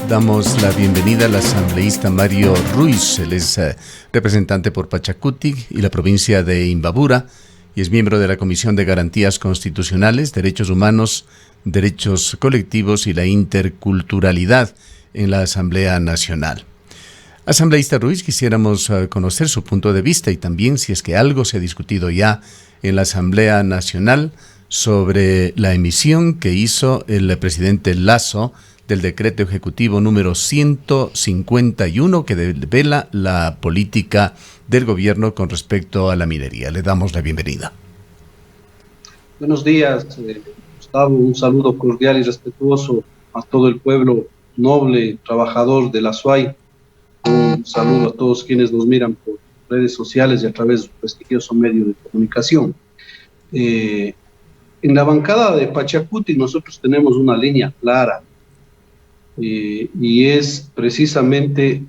Damos la bienvenida al asambleísta Mario Ruiz. Él es representante por Pachacutic y la provincia de Imbabura y es miembro de la Comisión de Garantías Constitucionales, Derechos Humanos, Derechos Colectivos y la Interculturalidad en la Asamblea Nacional. Asambleísta Ruiz, quisiéramos conocer su punto de vista y también si es que algo se ha discutido ya en la Asamblea Nacional sobre la emisión que hizo el presidente Lasso del decreto ejecutivo número 151 que devela la política del gobierno con respecto a la minería. Le damos la bienvenida. Buenos días, Gustavo. Un saludo cordial y respetuoso a todo el pueblo noble, trabajador de la SUAY. Un saludo a todos quienes nos miran por redes sociales y a través de su prestigioso medio de comunicación. En la bancada de Pachacutic nosotros tenemos una línea clara y es precisamente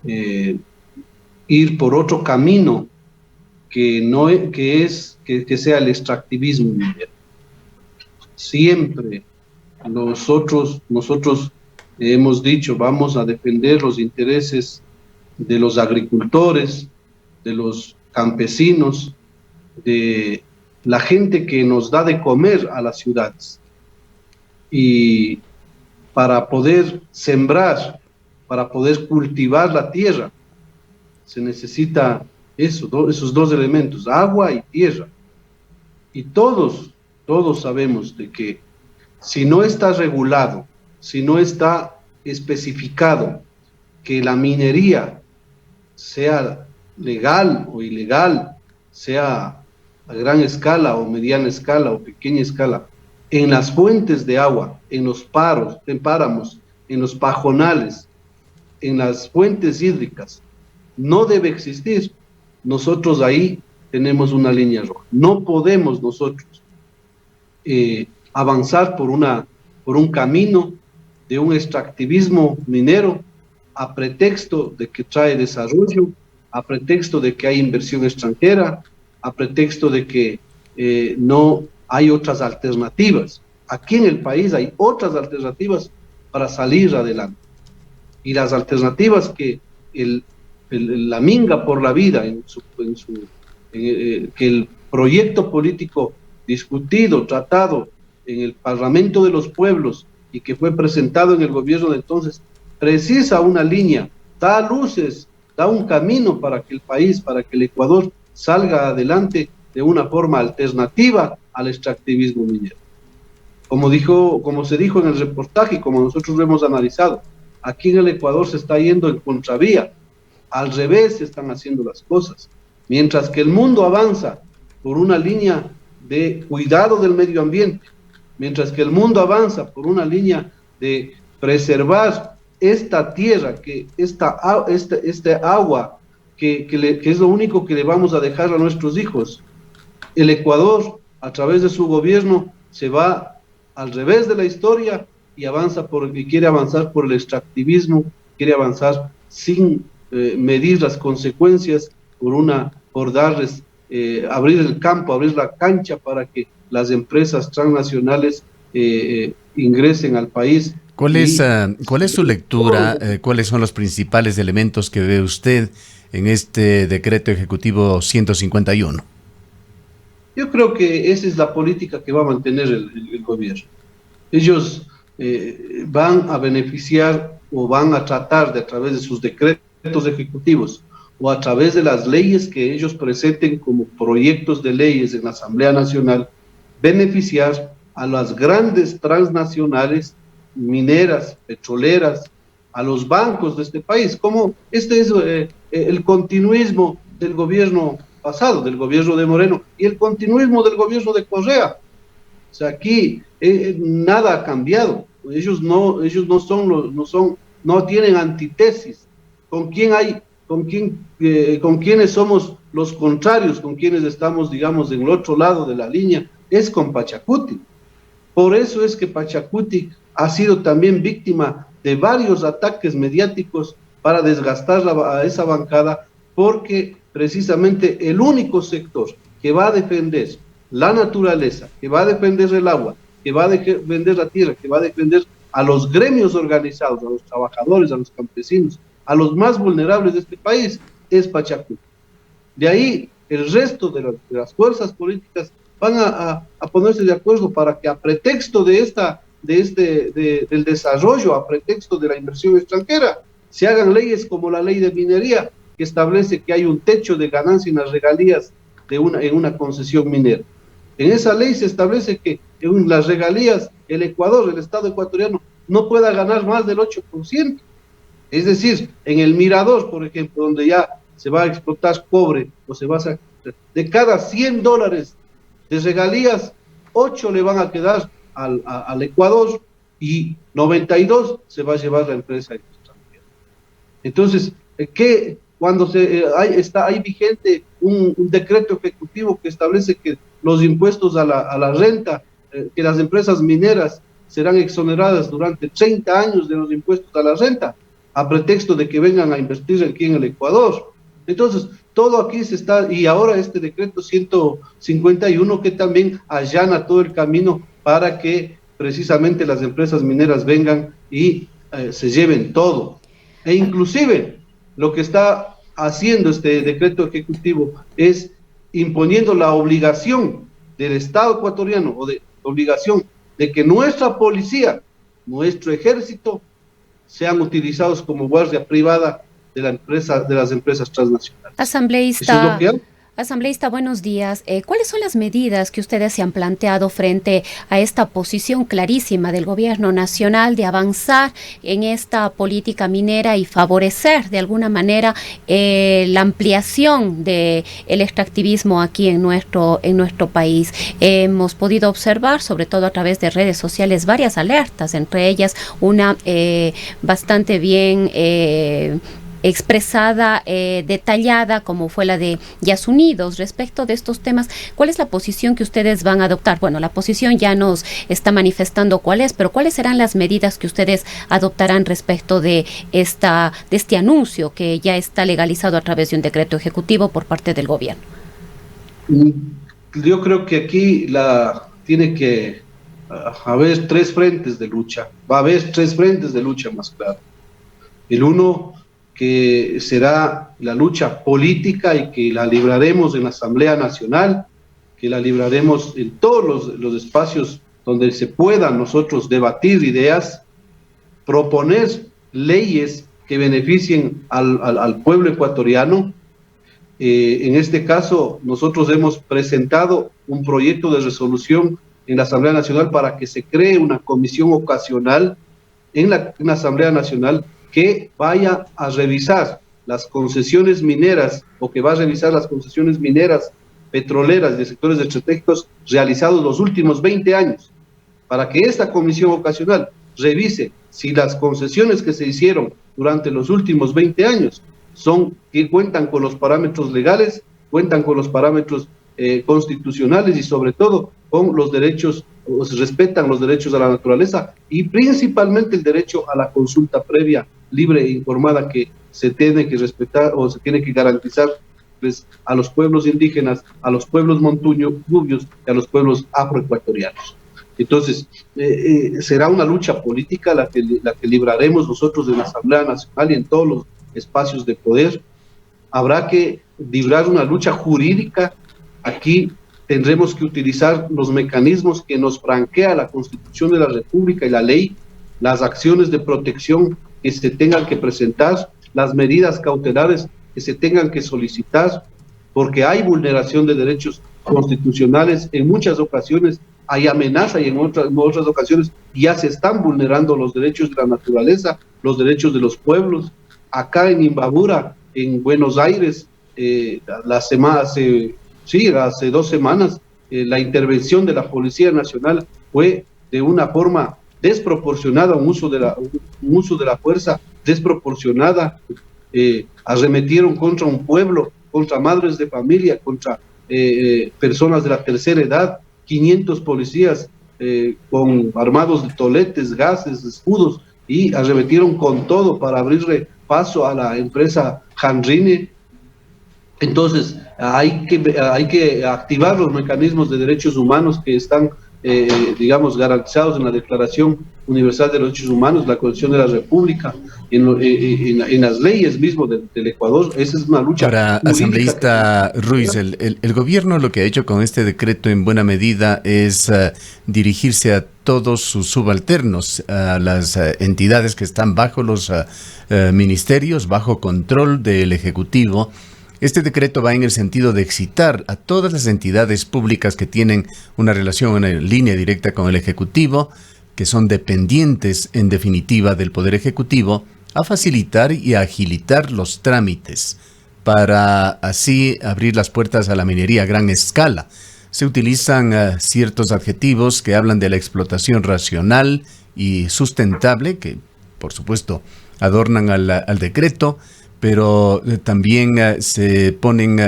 ir por otro camino que sea el extractivismo minero. Siempre nosotros hemos dicho, vamos a defender los intereses de los agricultores, de los campesinos, de la gente que nos da de comer a las ciudades. Y para poder sembrar, para poder cultivar la tierra, se necesita esos dos elementos, agua y tierra. Y todos sabemos de que si no está regulado, si no está especificado que la minería sea legal o ilegal, sea a gran escala o mediana escala o pequeña escala, en las fuentes de agua, en los páramos, en los pajonales, en las fuentes hídricas, no debe existir. Nosotros ahí tenemos una línea roja. No podemos nosotros avanzar por un camino de un extractivismo minero a pretexto de que trae desarrollo, a pretexto de que hay inversión extranjera, a pretexto de que no hay otras alternativas. Aquí en el país hay otras alternativas para salir adelante. Y las alternativas que la minga por la vida, que el proyecto político discutido, tratado en el Parlamento de los Pueblos y que fue presentado en el gobierno de entonces, precisa una línea, da luces, da un camino para que el país, para que el Ecuador salga adelante de una forma alternativa al extractivismo minero. Como se dijo en el reportaje y como nosotros lo hemos analizado, aquí en el Ecuador se está yendo en contravía, al revés se están haciendo las cosas. Mientras que el mundo avanza por una línea de cuidado del medio ambiente, mientras que el mundo avanza por una línea de preservar esta tierra, este agua, que es lo único que le vamos a dejar a nuestros hijos, el Ecuador, a través de su gobierno, se va al revés de la historia y quiere avanzar por el extractivismo, quiere avanzar sin medir las consecuencias, por darles, abrir el campo, abrir la cancha para que las empresas transnacionales ingresen al país. ¿Cuál es su lectura? ¿Cuáles son los principales elementos que ve usted en este decreto ejecutivo 151? Yo creo que esa es la política que va a mantener el gobierno. Ellos van a beneficiar o van a tratar de, a través de sus decretos ejecutivos o a través de las leyes que ellos presenten como proyectos de leyes en la Asamblea Nacional, beneficiar a las grandes transnacionales mineras, petroleras, a los bancos de este país, como este es el continuismo del gobierno pasado, del gobierno de Moreno, y el continuismo del gobierno de Correa. O sea, aquí nada ha cambiado. Ellos no tienen antítesis. ¿Con quiénes somos los contrarios? ¿Con quienes estamos, digamos, en el otro lado de la línea? Es con Pachacutic. Por eso es que Pachacutic ha sido también víctima de varios ataques mediáticos para desgastar a esa bancada, porque precisamente el único sector que va a defender la naturaleza, que va a defender el agua, que va a defender la tierra, que va a defender a los gremios organizados, a los trabajadores, a los campesinos, a los más vulnerables de este país, es Pachacuti. De ahí, el resto de las fuerzas políticas van a ponerse de acuerdo para que a pretexto del desarrollo, a pretexto de la inversión extranjera, se hagan leyes como la ley de minería, que establece que hay un techo de ganancia en las regalías en una concesión minera. En esa ley se establece que en las regalías el Ecuador, el Estado ecuatoriano, no pueda ganar más del 8%. Es decir, en el Mirador, por ejemplo, donde ya se va a explotar cobre, o se va a sacar, de cada $100 de regalías, 8 le van a quedar al Ecuador y 92 se va a llevar la empresa extranjera. Entonces, cuando hay vigente un decreto ejecutivo que establece que los impuestos a la renta, que las empresas mineras serán exoneradas durante 30 años de los impuestos a la renta, a pretexto de que vengan a invertir aquí en el Ecuador. Entonces, todo aquí se está, y ahora este decreto 151 que también allana todo el camino para que precisamente las empresas mineras vengan y se lleven todo. E inclusive, lo que está haciendo este decreto ejecutivo es imponiendo la obligación del Estado ecuatoriano, o de obligación de que nuestra policía, nuestro ejército, sean utilizados como guardia privada de las empresas transnacionales. Asambleísta, buenos días. ¿Cuáles son las medidas que ustedes se han planteado frente a esta posición clarísima del gobierno nacional de avanzar en esta política minera y favorecer de alguna manera la ampliación del extractivismo aquí en nuestro país? Hemos podido observar, sobre todo a través de redes sociales, varias alertas, entre ellas una bastante bien expresada, detallada, como fue la de Yasunidos. Respecto de estos temas, ¿cuál es la posición que ustedes van a adoptar? Bueno, la posición ya nos está manifestando cuál es, pero ¿cuáles serán las medidas que ustedes adoptarán respecto de este anuncio que ya está legalizado a través de un decreto ejecutivo por parte del gobierno? Yo creo que aquí tiene que haber 3 frentes de lucha. Va a haber 3 frentes de lucha más claro. El uno, que será la lucha política y que la libraremos en la Asamblea Nacional, que la libraremos en todos los espacios donde se pueda nosotros debatir ideas, proponer leyes que beneficien al pueblo ecuatoriano. En este caso, nosotros hemos presentado un proyecto de resolución en la Asamblea Nacional para que se cree una comisión ocasional en la Asamblea Nacional que vaya a revisar las concesiones mineras, o que va a revisar las concesiones mineras, petroleras, de sectores estratégicos realizados los últimos 20 años, para que esta comisión ocasional revise si las concesiones que se hicieron durante los últimos 20 años que cuentan con los parámetros legales, cuentan con los parámetros constitucionales y sobre todo con los derechos, o se respetan los derechos a la naturaleza y principalmente el derecho a la consulta previa, libre e informada, que se tiene que respetar o se tiene que garantizar pues, a los pueblos indígenas, a los pueblos montuños y a los pueblos afroecuatorianos. Entonces, será una lucha política la que libraremos nosotros en la Asamblea Nacional y en todos los espacios de poder. Habrá que librar una lucha jurídica. Aquí tendremos que utilizar los mecanismos que nos franquea la Constitución de la República y la ley, las acciones de protección que se tengan que presentar, las medidas cautelares que se tengan que solicitar, porque hay vulneración de derechos constitucionales en muchas ocasiones, hay amenaza y en otras ocasiones ya se están vulnerando los derechos de la naturaleza, los derechos de los pueblos. Acá en Imbabura, en Buenos Aires, hace 2 semanas, la intervención de la Policía Nacional fue de una forma desproporcionada, un uso de la fuerza desproporcionada. Arremetieron contra un pueblo, contra madres de familia, contra personas de la tercera edad, 500 policías armados de toletes, gases, escudos, y arremetieron con todo para abrirle paso a la empresa Hanrine. Entonces, hay que activar los mecanismos de derechos humanos que están digamos, garantizados en la Declaración Universal de los Derechos Humanos, la Constitución de la República, en las leyes mismo del Ecuador. Esa es una lucha. Ahora, asambleísta Ruiz, el gobierno lo que ha hecho con este decreto en buena medida es dirigirse a todos sus subalternos, a las entidades que están bajo los ministerios, bajo control del Ejecutivo. Este decreto va en el sentido de excitar a todas las entidades públicas que tienen una relación en línea directa con el Ejecutivo, que son dependientes en definitiva del Poder Ejecutivo, a facilitar y a agilitar los trámites para así abrir las puertas a la minería a gran escala. Se utilizan ciertos adjetivos que hablan de la explotación racional y sustentable, que por supuesto adornan al decreto, pero también se ponen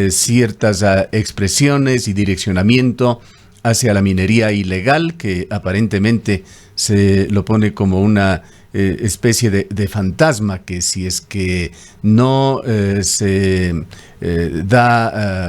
ciertas expresiones y direccionamiento hacia la minería ilegal, que aparentemente se lo pone como una especie de fantasma, que si es que no se da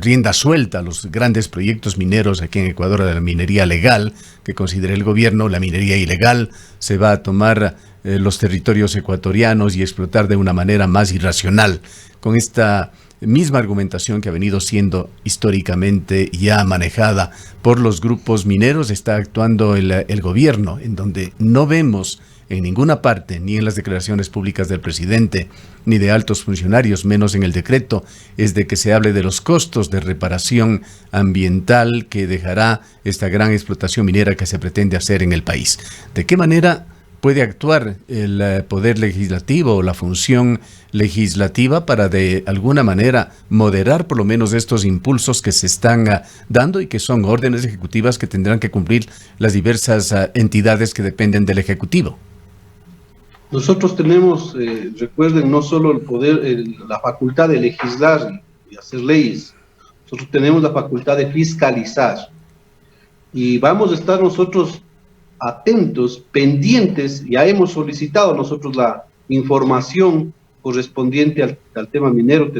rienda suelta a los grandes proyectos mineros aquí en Ecuador, de la minería legal, que considera el gobierno, la minería ilegal se va a tomar los territorios ecuatorianos y explotar de una manera más irracional. Con esta misma argumentación que ha venido siendo históricamente ya manejada por los grupos mineros, está actuando el gobierno, en donde no vemos en ninguna parte, ni en las declaraciones públicas del presidente, ni de altos funcionarios, menos en el decreto, es de que se hable de los costos de reparación ambiental que dejará esta gran explotación minera que se pretende hacer en el país. ¿De qué manera puede actuar el poder legislativo o la función legislativa para de alguna manera moderar por lo menos estos impulsos que se están dando y que son órdenes ejecutivas que tendrán que cumplir las diversas entidades que dependen del Ejecutivo? Nosotros tenemos, recuerden, no solo el poder, la facultad de legislar y hacer leyes, nosotros tenemos la facultad de fiscalizar. Y vamos a estar nosotros atentos, pendientes. Ya hemos solicitado nosotros la información correspondiente al tema minero.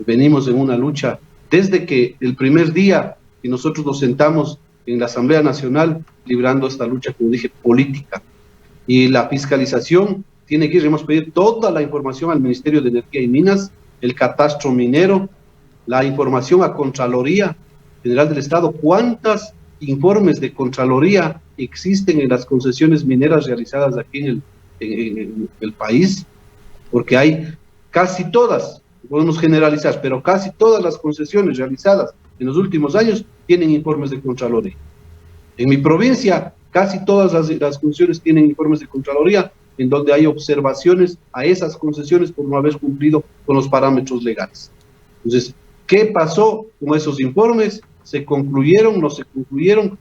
Venimos en una lucha desde que el primer día que nosotros nos sentamos en la Asamblea Nacional, librando esta lucha, como dije, política. Y la fiscalización tiene que ir, hemos pedido toda la información al Ministerio de Energía y Minas, el catastro minero, la información a Contraloría General del Estado, cuántas informes de Contraloría existen en las concesiones mineras realizadas aquí en el país, porque hay casi todas, podemos generalizar, pero casi todas las concesiones realizadas en los últimos años tienen informes de Contraloría. En mi provincia, casi todas las concesiones tienen informes de Contraloría, en donde hay observaciones a esas concesiones por no haber cumplido con los parámetros legales. Entonces, ¿qué pasó con esos informes? ¿Se concluyeron? ¿No se concluyeron?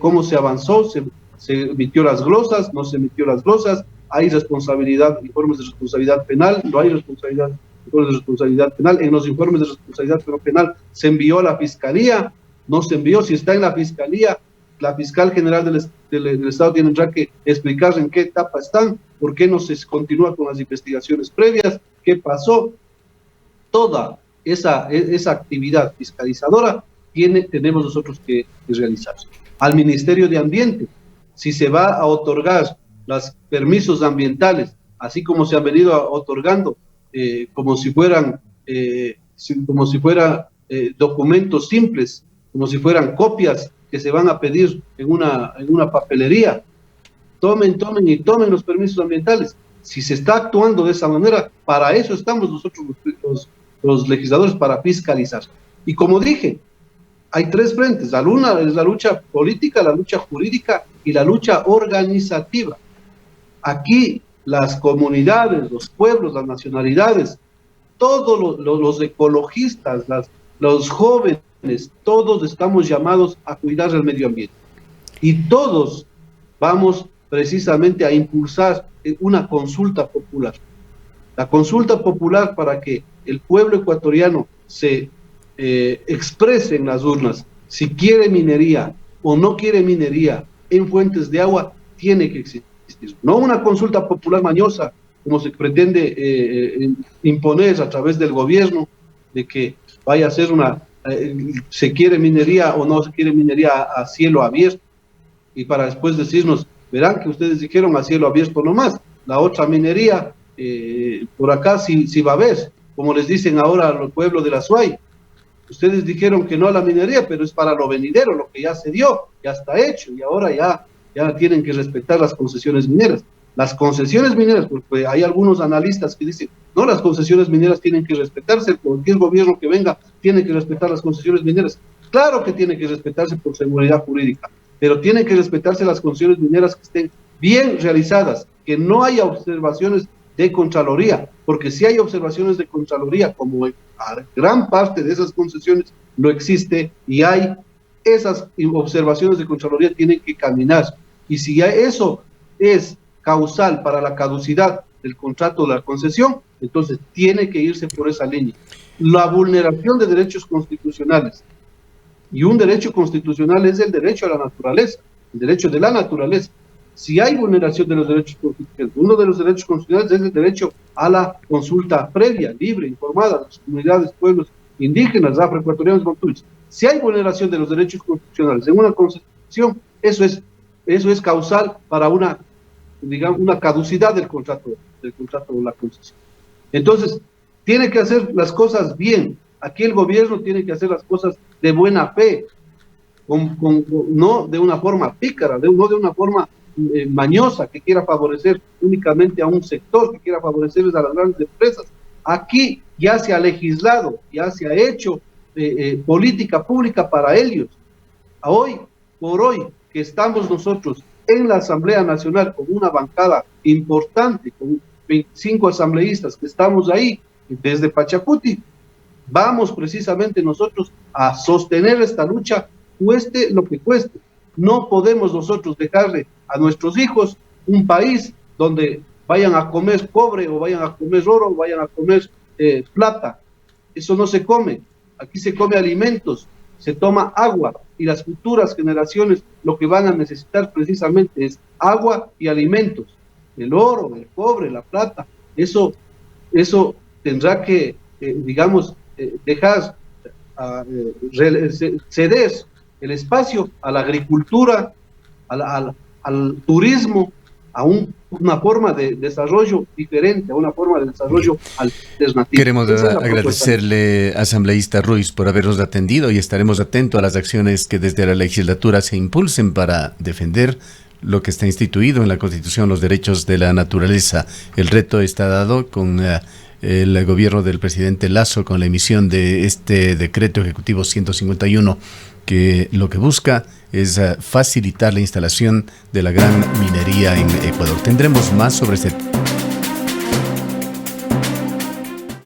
¿Cómo se avanzó? ¿Se emitió las glosas? ¿No se emitió las glosas? ¿Hay responsabilidad, informes de responsabilidad penal? ¿No hay responsabilidad, informes de responsabilidad penal? En los informes de responsabilidad penal, ¿se envió a la Fiscalía? ¿No se envió? Si está en la Fiscalía, la Fiscal General del Estado tendrá que explicar en qué etapa están, por qué no se continúa con las investigaciones previas, qué pasó. Toda esa actividad fiscalizadora tenemos nosotros que realizar. Al Ministerio de Ambiente, si se va a otorgar los permisos ambientales, así como se han venido otorgando, como si fueran documentos simples, como si fueran copias que se van a pedir en una papelería. Tomen los permisos ambientales. Si se está actuando de esa manera, para eso estamos nosotros los legisladores, para fiscalizar. Y como dije, hay tres frentes. La una es la lucha política, la lucha jurídica y la lucha organizativa. Aquí las comunidades, los pueblos, las nacionalidades, todos los ecologistas, los jóvenes, todos estamos llamados a cuidar el medio ambiente. Y todos vamos precisamente a impulsar una consulta popular. La consulta popular para que el pueblo ecuatoriano se exprese en las urnas si quiere minería o no quiere minería en fuentes de agua, tiene que existir. No una consulta popular mañosa, como se pretende imponer a través del gobierno, de que vaya a ser se quiere minería o no se quiere minería a cielo abierto, y para después decirnos, verán que ustedes dijeron a cielo abierto nomás, la otra minería por acá sí va a haber, como les dicen ahora al pueblo de la Suay. Ustedes dijeron que no a la minería, pero es para lo venidero, lo que ya se dio, ya está hecho, y ahora ya tienen que respetar las concesiones mineras. Las concesiones mineras, porque hay algunos analistas que dicen, no, las concesiones mineras tienen que respetarse, cualquier gobierno que venga tiene que respetar las concesiones mineras. Claro que tiene que respetarse por seguridad jurídica, pero tienen que respetarse las concesiones mineras que estén bien realizadas, que no haya observaciones de Contraloría, porque si hay observaciones de Contraloría, como a gran parte de esas concesiones no existe, y hay esas observaciones de Contraloría tienen que caminar, y si ya eso es causal para la caducidad del contrato de la concesión, entonces tiene que irse por esa línea. La vulneración de derechos constitucionales, y un derecho constitucional es el derecho a la naturaleza, el derecho de la naturaleza. Si hay vulneración de los derechos constitucionales, uno de los derechos constitucionales es el derecho a la consulta previa, libre, informada de las comunidades, pueblos indígenas, afroecuatorianos, montuis. Si hay vulneración de los derechos constitucionales en una concesión, eso es causal para una caducidad del contrato de la concesión. Entonces, tiene que hacer las cosas bien. Aquí el gobierno tiene que hacer las cosas de buena fe, no de una forma pícara, no de una forma mañosa, que quiera favorecer únicamente a un sector, que quiera favorecer a las grandes empresas. Aquí ya se ha legislado, ya se ha hecho política pública para ellos. Por hoy, que estamos nosotros en la Asamblea Nacional con una bancada importante, con 25 asambleístas que estamos ahí desde Pachacuti, vamos precisamente nosotros a sostener esta lucha, cueste lo que cueste. No podemos nosotros dejarle a nuestros hijos un país donde vayan a comer cobre, o vayan a comer oro, o vayan a comer plata. Eso no se come. Aquí se come alimentos, se toma agua, y las futuras generaciones lo que van a necesitar precisamente es agua y alimentos. El oro, el cobre, la plata, eso tendrá que, dejar, ceder el espacio a la agricultura, al turismo, a una forma de desarrollo diferente, a una forma de desarrollo alternativa. Queremos agradecerle, asambleísta Ruiz, por habernos atendido, y estaremos atentos a las acciones que desde la legislatura se impulsen para defender lo que está instituido en la Constitución, los derechos de la naturaleza. El reto está dado con el gobierno del presidente Lasso, con la emisión de este decreto ejecutivo 151, que lo que busca es facilitar la instalación de la gran minería en Ecuador. Tendremos más sobre este